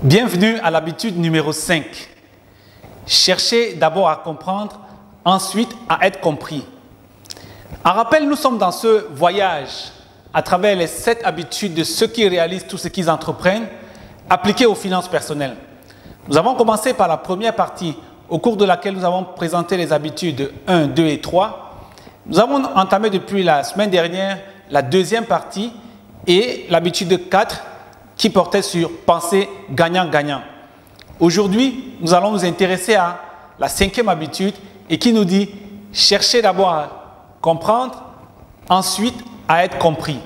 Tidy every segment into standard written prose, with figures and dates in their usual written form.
Bienvenue à l'habitude numéro 5. Cherchez d'abord à comprendre, ensuite à être compris. En rappel, nous sommes dans ce voyage à travers les 7 habitudes de ceux qui réalisent tout ce qu'ils entreprennent, appliquées aux finances personnelles. Nous avons commencé par la première partie, au cours de laquelle nous avons présenté les habitudes 1, 2 et 3. Nous avons entamé depuis la semaine dernière la deuxième partie et l'habitude 4 qui portait sur penser gagnant-gagnant. Aujourd'hui, nous allons nous intéresser à la 5e habitude et qui nous dit « Cherchez d'abord à comprendre, ensuite à être compris ».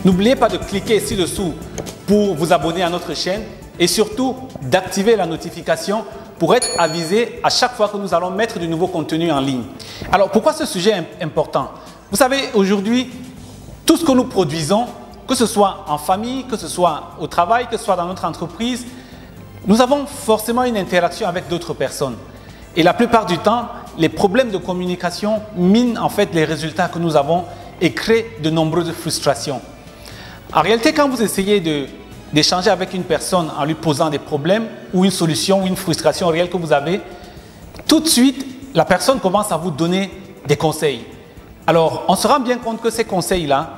N'oubliez pas de cliquer ci-dessous pour vous abonner à notre chaîne et surtout d'activer la notification pour être avisé à chaque fois que nous allons mettre de nouveaux contenus en ligne. Alors, pourquoi ce sujet est important? Vous savez, aujourd'hui, tout ce que nous produisons, que ce soit en famille, que ce soit au travail, que ce soit dans notre entreprise, nous avons forcément une interaction avec d'autres personnes. Et la plupart du temps, les problèmes de communication minent en fait les résultats que nous avons et créent de nombreuses frustrations. En réalité, quand vous essayez d'échanger avec une personne en lui posant des problèmes ou une solution ou une frustration réelle que vous avez, tout de suite, la personne commence à vous donner des conseils. Alors, on se rend bien compte que ces conseils-là,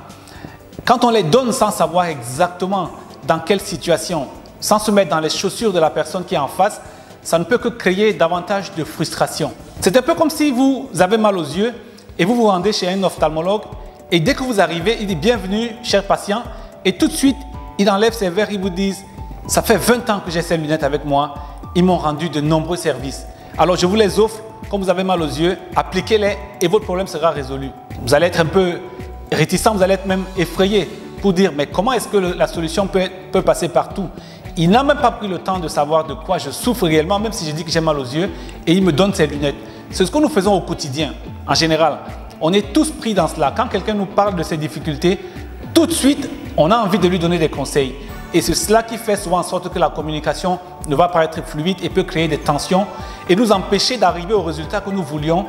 quand on les donne sans savoir exactement dans quelle situation, sans se mettre dans les chaussures de la personne qui est en face, ça ne peut que créer davantage de frustration. C'est un peu comme si vous avez mal aux yeux et vous vous rendez chez un ophtalmologue et dès que vous arrivez, il dit « Bienvenue, cher patient ». Et tout de suite, il enlève ses verres, il vous dit « Ça fait 20 ans que j'ai ces lunettes avec moi, ils m'ont rendu de nombreux services. Alors je vous les offre, quand vous avez mal aux yeux, appliquez-les et votre problème sera résolu. » Vous allez être un peu réticent, vous allez être même effrayé pour dire « Mais comment est-ce que la solution peut passer partout ?» Il n'a même pas pris le temps de savoir de quoi je souffre réellement, même si je dis que j'ai mal aux yeux, et il me donne ses lunettes. C'est ce que nous faisons au quotidien, en général. On est tous pris dans cela. Quand quelqu'un nous parle de ses difficultés, tout de suite, on a envie de lui donner des conseils. Et c'est cela qui fait souvent en sorte que la communication ne va pas être fluide et peut créer des tensions et nous empêcher d'arriver au résultat que nous voulions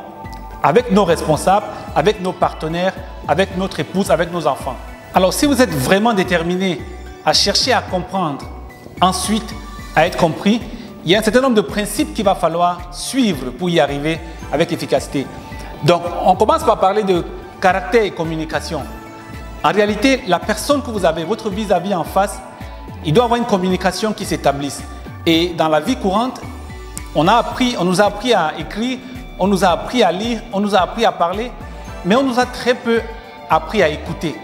avec nos responsables, avec nos partenaires, avec notre épouse, avec nos enfants. Alors, si vous êtes vraiment déterminé à chercher à comprendre, ensuite à être compris, il y a un certain nombre de principes qu'il va falloir suivre pour y arriver avec efficacité. Donc, on commence par parler de caractère et communication. En réalité, la personne que vous avez, votre vis-à-vis en face, il doit avoir une communication qui s'établisse. Et dans la vie courante, on nous a appris à écrire, on nous a appris à lire, on nous a appris à parler, mais on nous a très peu appris à écouter.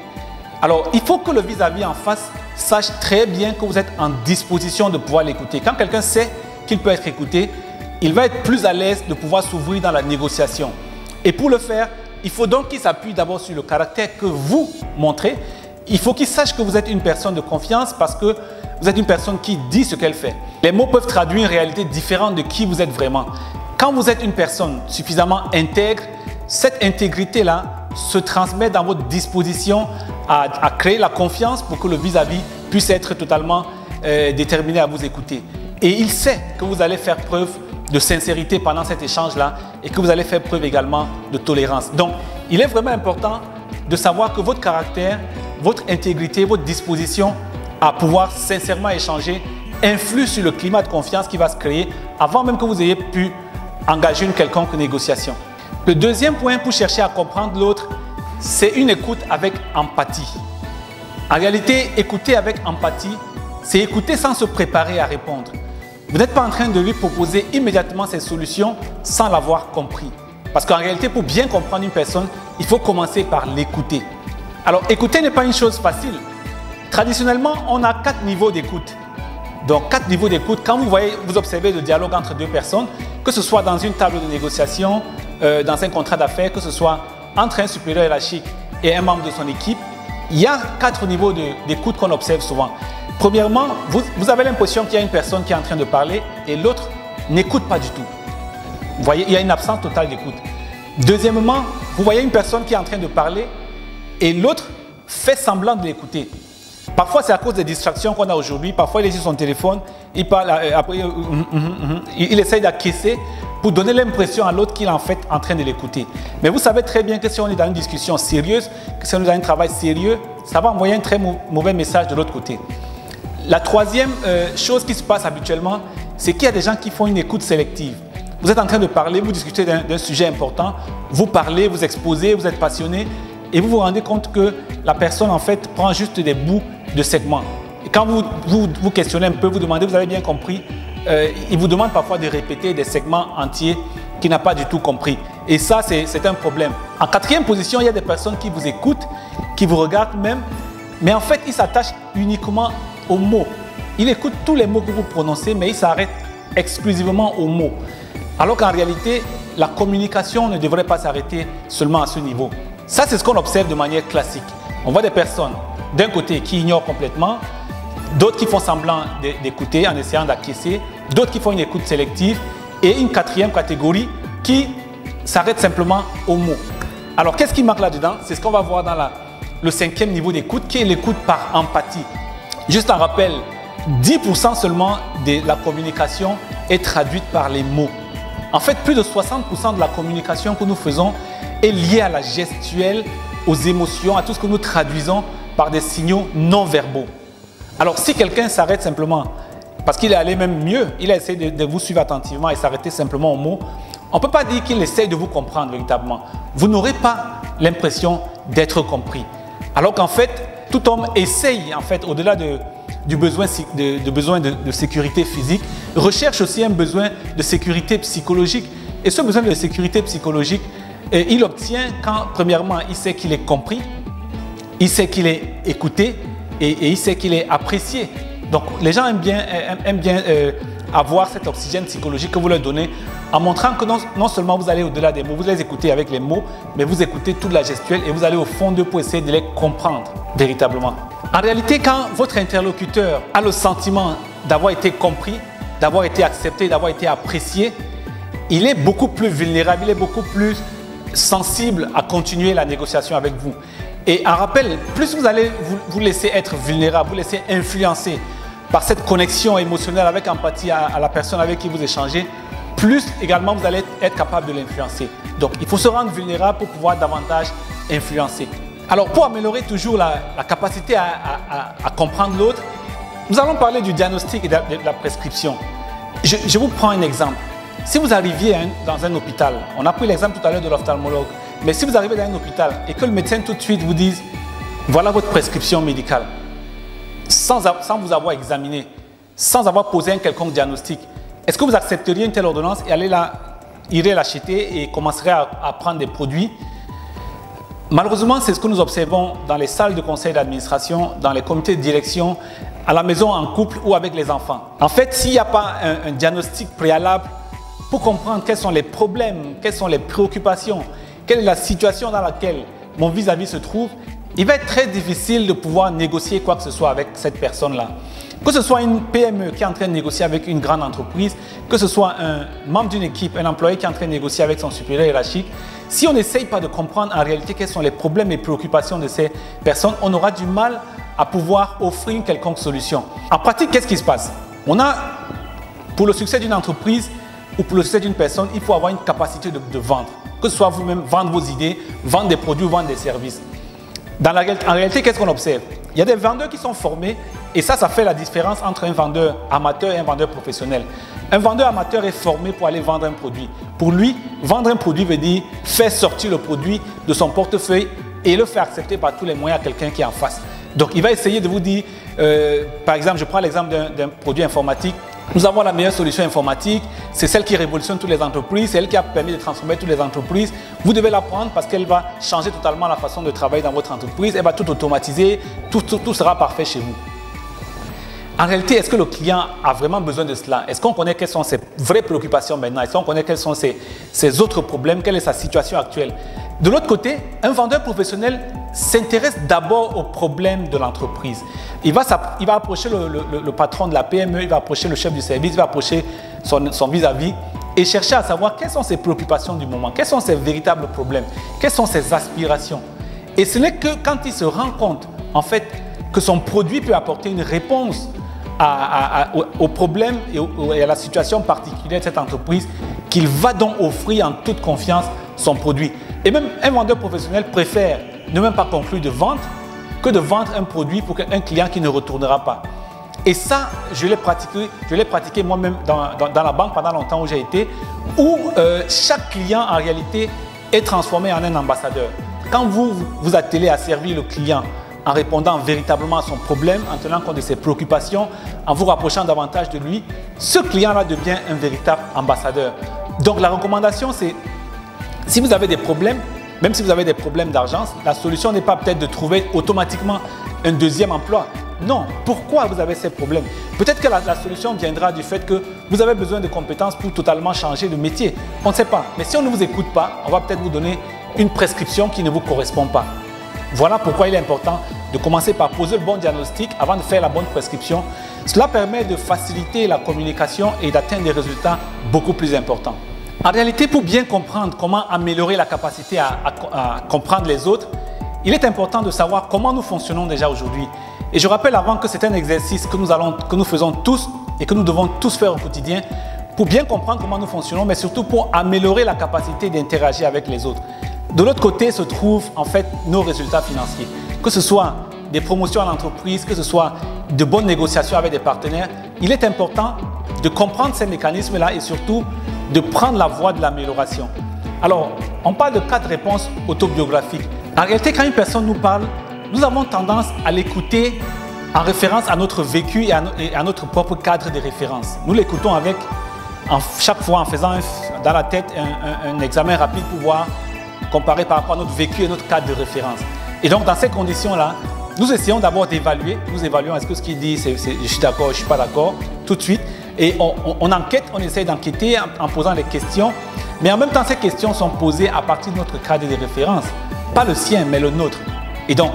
Alors, il faut que le vis-à-vis en face sache très bien que vous êtes en disposition de pouvoir l'écouter. Quand quelqu'un sait qu'il peut être écouté, il va être plus à l'aise de pouvoir s'ouvrir dans la négociation. Et pour le faire, il faut donc qu'il s'appuie d'abord sur le caractère que vous montrez. Il faut qu'il sache que vous êtes une personne de confiance parce que vous êtes une personne qui dit ce qu'elle fait. Les mots peuvent traduire une réalité différente de qui vous êtes vraiment. Quand vous êtes une personne suffisamment intègre, cette intégrité-là se transmet dans votre disposition à créer la confiance pour que le vis-à-vis puisse être totalement déterminé à vous écouter. Et il sait que vous allez faire preuve de sincérité pendant cet échange-là et que vous allez faire preuve également de tolérance. Donc, il est vraiment important de savoir que votre caractère, votre intégrité, votre disposition à pouvoir sincèrement échanger influe sur le climat de confiance qui va se créer avant même que vous ayez pu engager une quelconque négociation. Le deuxième point pour chercher à comprendre l'autre, c'est une écoute avec empathie. En réalité, écouter avec empathie, c'est écouter sans se préparer à répondre. Vous n'êtes pas en train de lui proposer immédiatement ces solutions sans l'avoir compris. Parce qu'en réalité, pour bien comprendre une personne, il faut commencer par l'écouter. Alors, écouter n'est pas une chose facile. Traditionnellement, on a 4 niveaux d'écoute. Donc, 4 niveaux d'écoute. Quand vous observez le dialogue entre deux personnes, que ce soit dans une table de négociation, dans un contrat d'affaires, que ce soit entre un supérieur hiérarchique et un membre de son équipe, il y a 4 niveaux d'écoute qu'on observe souvent. Premièrement, vous avez l'impression qu'il y a une personne qui est en train de parler et l'autre n'écoute pas du tout. Vous voyez, il y a une absence totale d'écoute. Deuxièmement, vous voyez une personne qui est en train de parler et l'autre fait semblant de l'écouter. Parfois, c'est à cause des distractions qu'on a aujourd'hui. Parfois, il est sur son téléphone, il parle, après, il essaye d'acquiescer pour donner l'impression à l'autre qu'il est en fait en train de l'écouter. Mais vous savez très bien que si on est dans une discussion sérieuse, que si on est dans un travail sérieux, ça va envoyer un très mauvais message de l'autre côté. La troisième chose qui se passe habituellement, c'est qu'il y a des gens qui font une écoute sélective. Vous êtes en train de parler, vous discutez d'un sujet important, vous parlez, vous exposez, vous êtes passionné et vous vous rendez compte que la personne en fait prend juste des bouts de segments. Et quand vous questionnez un peu, vous demandez, vous avez bien compris, il vous demande parfois de répéter des segments entiers qu'il n'a pas du tout compris. Et ça, c'est un problème. En quatrième position, il y a des personnes qui vous écoutent, qui vous regardent même, mais en fait, ils s'attachent uniquement aux mots. Il écoute tous les mots que vous prononcez, mais il s'arrête exclusivement aux mots. Alors qu'en réalité, la communication ne devrait pas s'arrêter seulement à ce niveau. Ça, c'est ce qu'on observe de manière classique. On voit des personnes, d'un côté, qui ignorent complètement, d'autres qui font semblant d'écouter en essayant d'acquiescer, d'autres qui font une écoute sélective, et une quatrième catégorie qui s'arrête simplement aux mots. Alors, qu'est-ce qui manque là-dedans? C'est ce qu'on va voir dans le cinquième niveau d'écoute, qui est l'écoute par empathie. Juste un rappel, 10% seulement de la communication est traduite par les mots. En fait, plus de 60% de la communication que nous faisons est liée à la gestuelle, aux émotions, à tout ce que nous traduisons par des signaux non verbaux. Alors, si quelqu'un s'arrête simplement, parce qu'il est allé même mieux, il a essayé de vous suivre attentivement et s'arrêter simplement aux mots, on ne peut pas dire qu'il essaye de vous comprendre véritablement. Vous n'aurez pas l'impression d'être compris. Alors qu'en fait, tout homme essaye, en fait, au-delà du besoin de sécurité physique, recherche aussi un besoin de sécurité psychologique. Et ce besoin de sécurité psychologique, il obtient quand, premièrement, il sait qu'il est compris, il sait qu'il est écouté et il sait qu'il est apprécié. Donc, les gens aiment bien avoir cet oxygène psychologique que vous leur donnez en montrant que non seulement vous allez au-delà des mots, vous les écoutez avec les mots, mais vous écoutez toute la gestuelle et vous allez au fond d'eux pour essayer de les comprendre véritablement. En réalité, quand votre interlocuteur a le sentiment d'avoir été compris, d'avoir été accepté, d'avoir été apprécié, il est beaucoup plus vulnérable, il est beaucoup plus sensible à continuer la négociation avec vous. Et en rappel, plus vous allez vous laisser être vulnérable, vous laisser influencer par cette connexion émotionnelle avec empathie à la personne avec qui vous échangez, plus également vous allez être capable de l'influencer. Donc, il faut se rendre vulnérable pour pouvoir davantage influencer. Alors, pour améliorer toujours la capacité à comprendre l'autre, nous allons parler du diagnostic et de la prescription. Je vous prends un exemple. Si vous arriviez dans un hôpital, on a pris l'exemple tout à l'heure de l'ophtalmologue, mais si vous arrivez dans un hôpital et que le médecin tout de suite vous dise « voilà votre prescription médicale », sans vous avoir examiné, sans avoir posé un quelconque diagnostic, est-ce que vous accepteriez une telle ordonnance et irez l'acheter et commencerez à prendre des produits? Malheureusement, c'est ce que nous observons dans les salles de conseil d'administration, dans les comités de direction, à la maison en couple ou avec les enfants. En fait, s'il n'y a pas un diagnostic préalable pour comprendre quels sont les problèmes, quelles sont les préoccupations, quelle est la situation dans laquelle mon vis-à-vis se trouve, il va être très difficile de pouvoir négocier quoi que ce soit avec cette personne-là. Que ce soit une PME qui est en train de négocier avec une grande entreprise, que ce soit un membre d'une équipe, un employé qui est en train de négocier avec son supérieur hiérarchique, si on n'essaye pas de comprendre en réalité quels sont les problèmes et préoccupations de ces personnes, on aura du mal à pouvoir offrir une quelconque solution. En pratique, qu'est-ce qui se passe? Pour le succès d'une entreprise ou pour le succès d'une personne, il faut avoir une capacité de vendre. Que ce soit vous-même, vendre vos idées, vendre des produits ou vendre des services. En réalité, qu'est-ce qu'on observe? Il y a des vendeurs qui sont formés et ça fait la différence entre un vendeur amateur et un vendeur professionnel. Un vendeur amateur est formé pour aller vendre un produit. Pour lui, vendre un produit veut dire faire sortir le produit de son portefeuille et le faire accepter par tous les moyens à quelqu'un qui est en face. Donc, il va essayer de vous dire, par exemple, je prends l'exemple d'un produit informatique. Nous avons la meilleure solution informatique, c'est celle qui révolutionne toutes les entreprises, c'est elle qui a permis de transformer toutes les entreprises. Vous devez la prendre parce qu'elle va changer totalement la façon de travailler dans votre entreprise, elle va tout automatiser, tout sera parfait chez vous. En réalité, est-ce que le client a vraiment besoin de cela? Est-ce qu'on connaît quelles sont ses vraies préoccupations maintenant? Est-ce qu'on connaît quels sont ses autres problèmes? Quelle est sa situation actuelle? De l'autre côté, un vendeur professionnel s'intéresse d'abord aux problèmes de l'entreprise. Il va approcher le patron de la PME, il va approcher le chef du service, il va approcher son vis-à-vis et chercher à savoir quelles sont ses préoccupations du moment, quels sont ses véritables problèmes, quelles sont ses aspirations. Et ce n'est que quand il se rend compte, en fait, que son produit peut apporter une réponse aux problèmes et à la situation particulière de cette entreprise qu'il va donc offrir en toute confiance son produit. Et même un vendeur professionnel préfère ne même pas conclure de vente que de vendre un produit pour un client qui ne retournera pas. Et ça, je l'ai pratiqué moi-même dans la banque pendant longtemps où j'ai été, où chaque client en réalité est transformé en un ambassadeur. Quand vous vous attelez à servir le client en répondant véritablement à son problème, en tenant compte de ses préoccupations, en vous rapprochant davantage de lui, ce client-là devient un véritable ambassadeur. Donc la recommandation, c'est, si vous avez des problèmes, même si vous avez des problèmes d'argent, la solution n'est pas peut-être de trouver automatiquement un deuxième emploi. Non, pourquoi vous avez ces problèmes? Peut-être que la solution viendra du fait que vous avez besoin de compétences pour totalement changer de métier. On ne sait pas. Mais si on ne vous écoute pas, on va peut-être vous donner une prescription qui ne vous correspond pas. Voilà pourquoi il est important de commencer par poser le bon diagnostic avant de faire la bonne prescription. Cela permet de faciliter la communication et d'atteindre des résultats beaucoup plus importants. En réalité, pour bien comprendre comment améliorer la capacité à comprendre les autres, il est important de savoir comment nous fonctionnons déjà aujourd'hui. Et je rappelle avant que c'est un exercice que nous faisons tous et que nous devons tous faire au quotidien pour bien comprendre comment nous fonctionnons, mais surtout pour améliorer la capacité d'interagir avec les autres. De l'autre côté se trouvent en fait nos résultats financiers. Que ce soit des promotions à l'entreprise, que ce soit de bonnes négociations avec des partenaires, il est important de comprendre ces mécanismes-là et surtout de prendre la voie de l'amélioration. Alors, on parle de 4 réponses autobiographiques. En réalité, quand une personne nous parle, nous avons tendance à l'écouter en référence à notre vécu et à notre propre cadre de référence. Nous l'écoutons chaque fois en faisant dans la tête un examen rapide pour voir, comparer par rapport à notre vécu et notre cadre de référence. Et donc, dans ces conditions-là, nous essayons d'abord d'évaluer. Nous évaluons est-ce que ce qu'il dit, je suis d'accord, je ne suis pas d'accord, tout de suite. Et on enquête, on essaie d'enquêter en posant des questions. Mais en même temps, ces questions sont posées à partir de notre cadre de référence. Pas le sien, mais le nôtre. Et donc,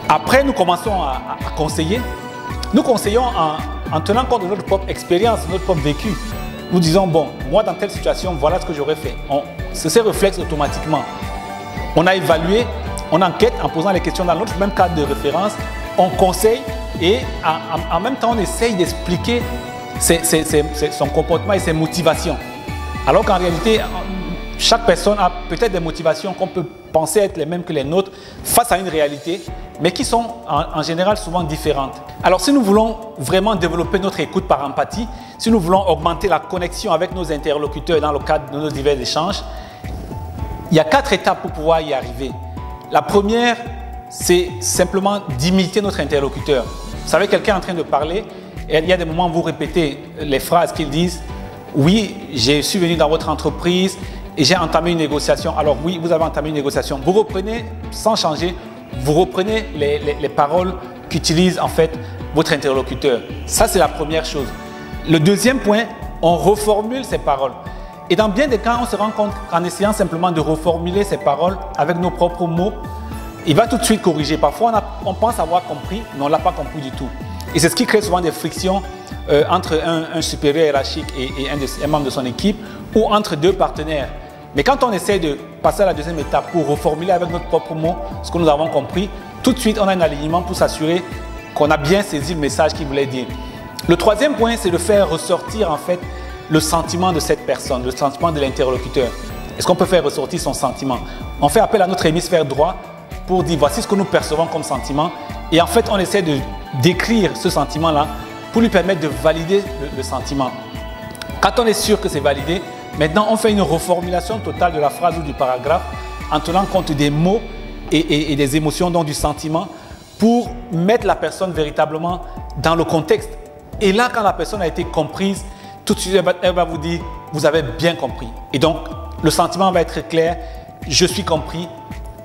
après, nous commençons à conseiller. Nous conseillons en tenant compte de notre propre expérience, de notre propre vécu. Nous disons, bon, moi dans telle situation, voilà ce que j'aurais fait. C'est ces réflexes automatiquement. On a évalué, on enquête en posant les questions dans notre même cadre de référence, on conseille et en même temps on essaye d'expliquer son comportement et ses motivations. Alors qu'en réalité, chaque personne a peut-être des motivations qu'on peut penser être les mêmes que les nôtres face à une réalité, mais qui sont en général souvent différentes. Alors si nous voulons vraiment développer notre écoute par empathie, si nous voulons augmenter la connexion avec nos interlocuteurs dans le cadre de nos divers échanges, il y a 4 étapes pour pouvoir y arriver. La première, c'est simplement d'imiter notre interlocuteur. Vous savez, quelqu'un est en train de parler et il y a des moments où vous répétez les phrases qu'ils disent. Oui, je suis venu dans votre entreprise et j'ai entamé une négociation. Alors oui, vous avez entamé une négociation. Vous reprenez, sans changer, vous reprenez les paroles qu'utilise en fait votre interlocuteur. Ça, c'est la première chose. Le deuxième point, on reformule ces paroles. Et dans bien des cas, on se rend compte qu'en essayant simplement de reformuler ces paroles avec nos propres mots, il va tout de suite corriger. Parfois, on pense avoir compris, mais on ne l'a pas compris du tout. Et c'est ce qui crée souvent des frictions entre un supérieur hiérarchique et un membre de son équipe ou entre deux partenaires. Mais quand on essaie de passer à la deuxième étape pour reformuler avec notre propre mot ce que nous avons compris, tout de suite, on a un alignement pour s'assurer qu'on a bien saisi le message qu'il voulait dire. Le troisième point, c'est de faire ressortir en fait le sentiment de cette personne, le sentiment de l'interlocuteur. Est-ce qu'on peut faire ressortir son sentiment? On fait appel à notre hémisphère droit pour dire voici ce que nous percevons comme sentiment. Et en fait, on essaie de décrire ce sentiment-là pour lui permettre de valider le sentiment. Quand on est sûr que c'est validé, maintenant on fait une reformulation totale de la phrase ou du paragraphe en tenant compte des mots et des émotions, donc du sentiment, pour mettre la personne véritablement dans le contexte. Et là, quand la personne a été comprise, tout de suite, elle va vous dire, vous avez bien compris. Et donc, le sentiment va être clair, je suis compris,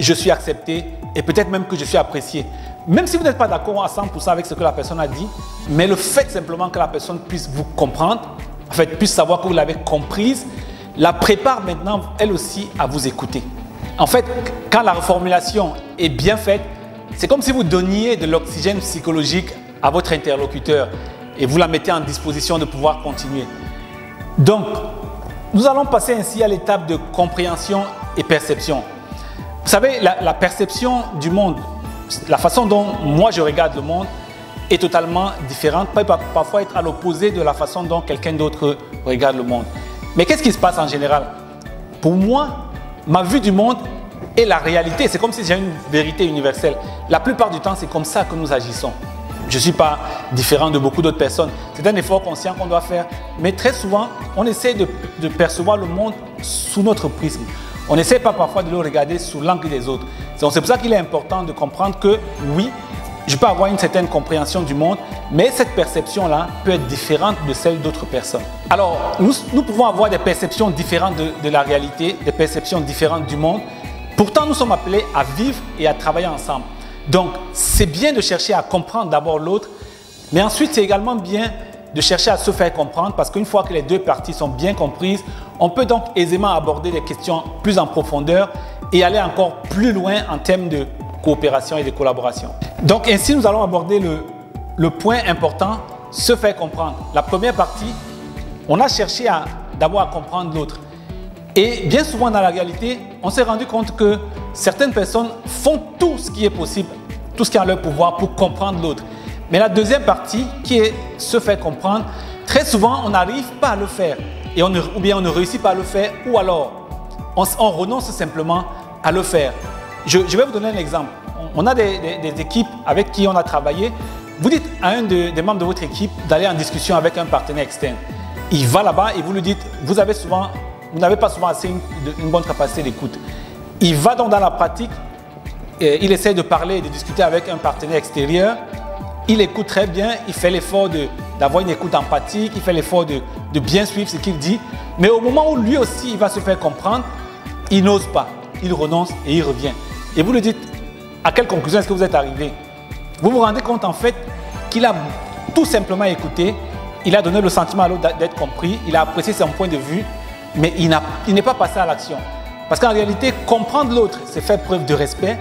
je suis accepté et peut-être même que je suis apprécié. Même si vous n'êtes pas d'accord à 100% avec ce que la personne a dit, mais le fait simplement que la personne puisse vous comprendre, en fait, puisse savoir que vous l'avez comprise, la prépare maintenant, elle aussi, à vous écouter. En fait, quand la reformulation est bien faite, c'est comme si vous donniez de l'oxygène psychologique à votre interlocuteur et vous la mettez en disposition de pouvoir continuer. Donc, Nous allons passer ainsi à l'étape de compréhension et perception. Vous savez, la perception du monde, la façon dont moi je regarde le monde est totalement différente, peut parfois être à l'opposé de la façon dont quelqu'un d'autre regarde le monde. Mais qu'est-ce qui se passe en général? Pour moi, ma vue du monde est la réalité. C'est comme si j'ai une vérité universelle. La plupart du temps, c'est comme ça que nous agissons. Je ne suis pas différent de beaucoup d'autres personnes. C'est un effort conscient qu'on doit faire. Mais très souvent, on essaie de percevoir le monde sous notre prisme. On n'essaie pas parfois de le regarder sous l'angle des autres. C'est pour ça qu'il est important de comprendre que oui, je peux avoir une certaine compréhension du monde, mais cette perception-là peut être différente de celle d'autres personnes. Alors, nous pouvons avoir des perceptions différentes de la réalité, des perceptions différentes du monde. Pourtant, nous sommes appelés à vivre et à travailler ensemble. Donc, c'est bien de chercher à comprendre d'abord l'autre, mais ensuite, c'est également bien de chercher à se faire comprendre parce qu'une fois que les deux parties sont bien comprises, on peut donc aisément aborder des questions plus en profondeur et aller encore plus loin en termes de coopération et de collaboration. Donc, ainsi, nous allons aborder le point important, se faire comprendre. La première partie, on a cherché d'abord à comprendre l'autre. Et bien souvent dans la réalité, on s'est rendu compte que certaines personnes font tout ce qui est possible, tout ce qui est en leur pouvoir pour comprendre l'autre. Mais la deuxième partie, qui est se faire comprendre, très souvent on n'arrive pas à le faire, ou bien on ne réussit pas à le faire, ou alors on renonce simplement à le faire. Je vais vous donner un exemple. On a des équipes avec qui on a travaillé. Vous dites à un des membres de votre équipe d'aller en discussion avec un partenaire externe. Il va là-bas et vous lui dites, vous n'avez pas souvent assez une bonne capacité d'écoute. Il va donc dans la pratique, il essaie de parler et de discuter avec un partenaire extérieur. Il écoute très bien, il fait l'effort d'avoir une écoute empathique, il fait l'effort de bien suivre ce qu'il dit. Mais au moment où lui aussi il va se faire comprendre, il n'ose pas, il renonce et il revient. Et vous lui dites, à quelle conclusion est-ce que vous êtes arrivé? Vous vous rendez compte en fait qu'il a tout simplement écouté, il a donné le sentiment à l'autre d'être compris, il a apprécié son point de vue, mais il n'est pas passé à l'action. Parce qu'en réalité, comprendre l'autre, c'est faire preuve de respect,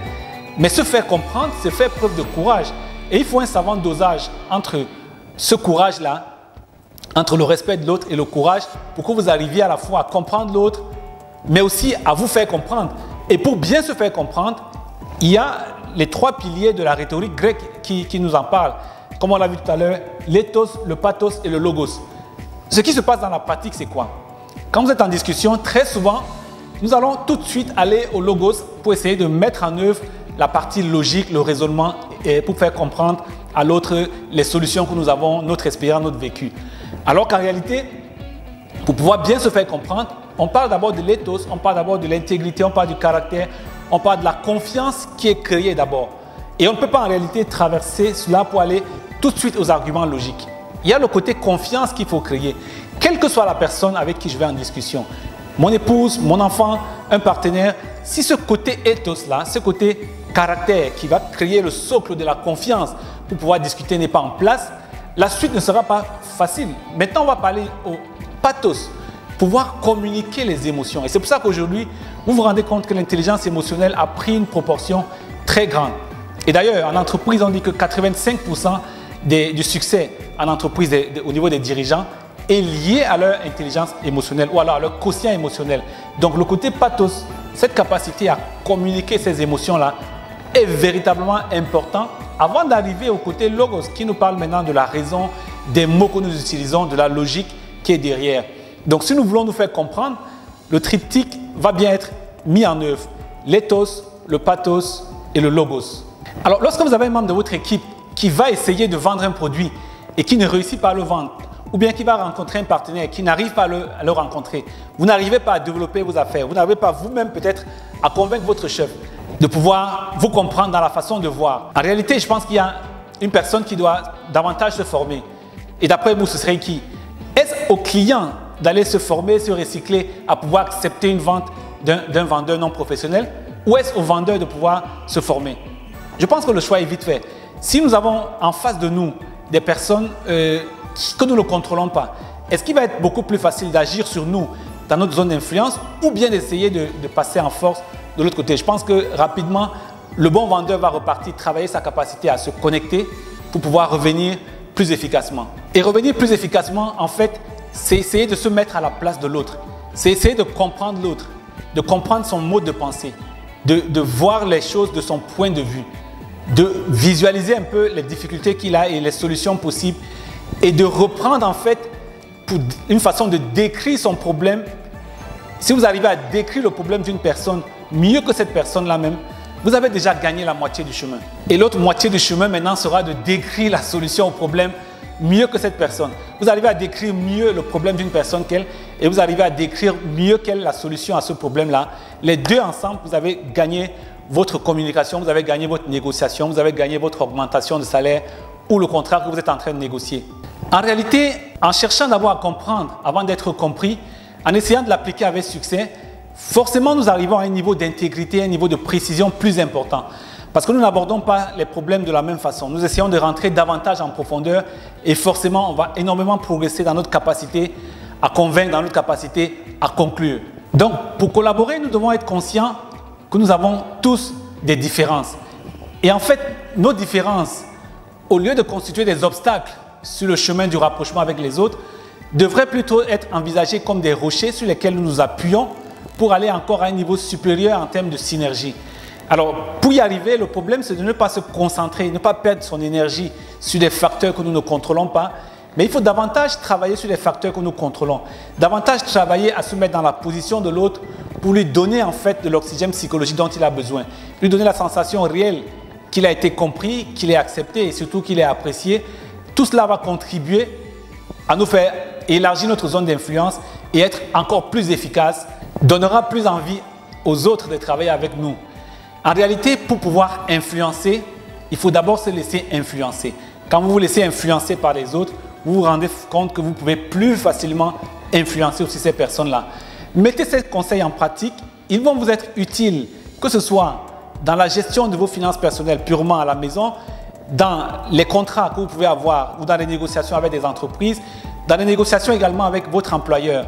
mais se faire comprendre, c'est faire preuve de courage. Et il faut un savant dosage entre ce courage-là, entre le respect de l'autre et le courage, pour que vous arriviez à la fois à comprendre l'autre, mais aussi à vous faire comprendre. Et pour bien se faire comprendre, il y a les trois piliers de la rhétorique grecque qui nous en parlent. Comme on l'a vu tout à l'heure, l'éthos, le pathos et le logos. Ce qui se passe dans la pratique, c'est quoi? Quand vous êtes en discussion, très souvent, nous allons tout de suite aller au logos pour essayer de mettre en œuvre la partie logique, le raisonnement, et pour faire comprendre à l'autre les solutions que nous avons, notre expérience, notre vécu. Alors qu'en réalité, pour pouvoir bien se faire comprendre, on parle d'abord de l'éthos, on parle d'abord de l'intégrité, on parle du caractère, on parle de la confiance qui est créée d'abord. Et on ne peut pas en réalité traverser cela pour aller tout de suite aux arguments logiques. Il y a le côté confiance qu'il faut créer, quelle que soit la personne avec qui je vais en discussion. Mon épouse, mon enfant, un partenaire, si ce côté ethos-là, ce côté caractère qui va créer le socle de la confiance pour pouvoir discuter n'est pas en place, la suite ne sera pas facile. Maintenant, on va parler au pathos, pouvoir communiquer les émotions. Et c'est pour ça qu'aujourd'hui, vous vous rendez compte que l'intelligence émotionnelle a pris une proportion très grande. Et d'ailleurs, en entreprise, on dit que 85% du succès en entreprise au niveau des dirigeants est lié à leur intelligence émotionnelle ou alors à leur quotient émotionnel. Donc le côté pathos, cette capacité à communiquer ces émotions-là est véritablement important avant d'arriver au côté logos qui nous parle maintenant de la raison, des mots que nous utilisons, de la logique qui est derrière. Donc si nous voulons nous faire comprendre, le triptyque va bien être mis en œuvre. L'éthos, le pathos et le logos. Alors lorsque vous avez un membre de votre équipe qui va essayer de vendre un produit et qui ne réussit pas à le vendre, ou bien qui va rencontrer un partenaire qui n'arrive pas à le rencontrer, vous n'arrivez pas à développer vos affaires, vous n'arrivez pas vous-même peut-être à convaincre votre chef de pouvoir vous comprendre dans la façon de voir. En réalité, je pense qu'il y a une personne qui doit davantage se former. Et d'après vous, ce serait qui? Est-ce au client d'aller se former, se recycler, à pouvoir accepter une vente d'un vendeur non professionnel, ou est-ce au vendeur de pouvoir se former? Je pense que le choix est vite fait. Si nous avons en face de nous des personnes que nous ne contrôlons pas, est-ce qu'il va être beaucoup plus facile d'agir sur nous dans notre zone d'influence ou bien d'essayer de passer en force de l'autre côté? Je pense que rapidement, le bon vendeur va repartir travailler sa capacité à se connecter pour pouvoir revenir plus efficacement. Et revenir plus efficacement, en fait, c'est essayer de se mettre à la place de l'autre. c'est essayer de comprendre l'autre, de comprendre son mode de pensée, de voir les choses de son point de vue, de visualiser un peu les difficultés qu'il a et les solutions possibles et de reprendre en fait pour une façon de décrire son problème. Si vous arrivez à décrire le problème d'une personne mieux que cette personne-là même, vous avez déjà gagné la moitié du chemin. Et l'autre moitié du chemin maintenant sera de décrire la solution au problème mieux que cette personne. Vous arrivez à décrire mieux le problème d'une personne qu'elle et vous arrivez à décrire mieux qu'elle la solution à ce problème-là. Les deux ensemble, vous avez gagné votre communication, vous avez gagné votre négociation, vous avez gagné votre augmentation de salaire ou le contrat que vous êtes en train de négocier. En réalité, en cherchant d'abord à comprendre avant d'être compris, en essayant de l'appliquer avec succès, forcément nous arrivons à un niveau d'intégrité, un niveau de précision plus important. Parce que nous n'abordons pas les problèmes de la même façon. Nous essayons de rentrer davantage en profondeur et forcément on va énormément progresser dans notre capacité à convaincre, dans notre capacité à conclure. Donc pour collaborer, nous devons être conscients que nous avons tous des différences. Et en fait, nos différences, au lieu de constituer des obstacles sur le chemin du rapprochement avec les autres, devraient plutôt être envisagées comme des rochers sur lesquels nous nous appuyons pour aller encore à un niveau supérieur en termes de synergie. Alors, pour y arriver, le problème, c'est de ne pas se concentrer, ne pas perdre son énergie sur des facteurs que nous ne contrôlons pas, mais il faut davantage travailler sur les facteurs que nous contrôlons, davantage travailler à se mettre dans la position de l'autre pour lui donner en fait de l'oxygène psychologique dont il a besoin, lui donner la sensation réelle qu'il a été compris, qu'il est accepté et surtout qu'il est apprécié. Tout cela va contribuer à nous faire élargir notre zone d'influence et être encore plus efficace, donnera plus envie aux autres de travailler avec nous. En réalité, pour pouvoir influencer, il faut d'abord se laisser influencer. Quand vous vous laissez influencer par les autres, vous vous rendez compte que vous pouvez plus facilement influencer aussi ces personnes-là. Mettez ces conseils en pratique, ils vont vous être utiles, que ce soit dans la gestion de vos finances personnelles purement à la maison, dans les contrats que vous pouvez avoir ou dans les négociations avec des entreprises, dans les négociations également avec votre employeur.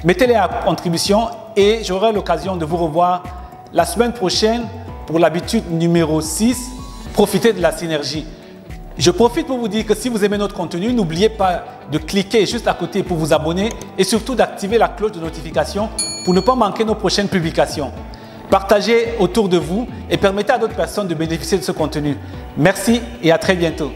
Mettez-les à contribution et j'aurai l'occasion de vous revoir la semaine prochaine pour l'habitude numéro 6, profitez de la synergie. Je profite pour vous dire que si vous aimez notre contenu, n'oubliez pas de cliquer juste à côté pour vous abonner et surtout d'activer la cloche de notification pour ne pas manquer nos prochaines publications. Partagez autour de vous et permettez à d'autres personnes de bénéficier de ce contenu. Merci et à très bientôt.